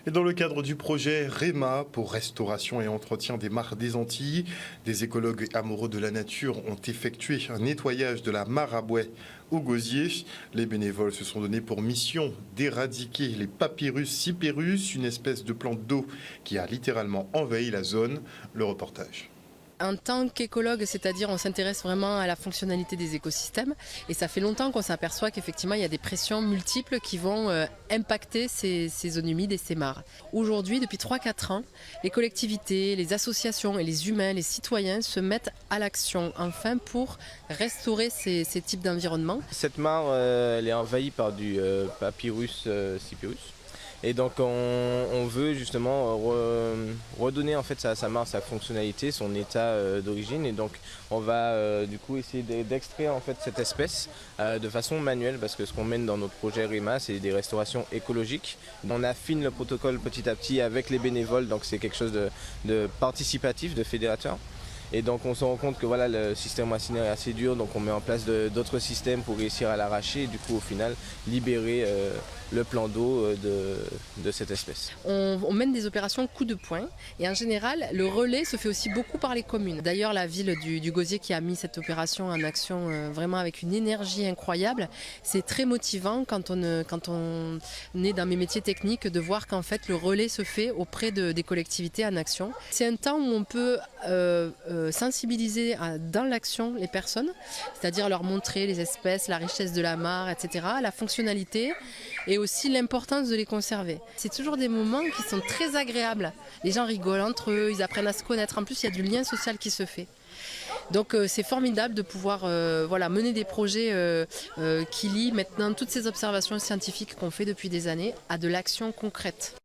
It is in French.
Et dans le cadre du projet REMA pour restauration et entretien des mares des Antilles, des écologues amoureux de la nature ont effectué un nettoyage de la mare à Bouet au Gosier. Les bénévoles se sont donnés pour mission d'éradiquer les Papyrus cyperus, une espèce de plante d'eau qui a littéralement envahi la zone. Le reportage. En tant qu'écologue, c'est-à-dire on s'intéresse vraiment à la fonctionnalité des écosystèmes et ça fait longtemps qu'on s'aperçoit qu'effectivement il y a des pressions multiples qui vont impacter ces zones humides et ces mares. Aujourd'hui, depuis 3-4 ans, les collectivités, les associations et les humains, les citoyens se mettent à l'action enfin pour restaurer ces types d'environnements. Cette mare elle est envahie par du Papyrus cyperus. Et donc on veut justement redonner en fait sa mare, sa fonctionnalité, son état d'origine. Et donc on va du coup essayer d'extraire en fait cette espèce de façon manuelle, parce que ce qu'on mène dans notre projet REMA, c'est des restaurations écologiques. On affine le protocole petit à petit avec les bénévoles, donc c'est quelque chose de participatif, de fédérateur. Et donc on se rend compte que voilà, le système racinaire est assez dur, donc on met en place d'autres systèmes pour réussir à l'arracher et du coup au final libérer le plan d'eau de cette espèce. On mène des opérations coup de poing et en général le relais se fait aussi beaucoup par les communes. D'ailleurs la ville du Gosier qui a mis cette opération en action vraiment avec une énergie incroyable, c'est très motivant quand on est dans mes métiers techniques de voir qu'en fait le relais se fait auprès des collectivités en action. C'est un temps où on peut sensibiliser dans l'action les personnes, c'est-à-dire leur montrer les espèces, la richesse de la mare, etc., la fonctionnalité et aussi l'importance de les conserver. C'est toujours des moments qui sont très agréables. Les gens rigolent entre eux, ils apprennent à se connaître. En plus, il y a du lien social qui se fait. Donc c'est formidable de pouvoir mener des projets qui lient maintenant toutes ces observations scientifiques qu'on fait depuis des années à de l'action concrète.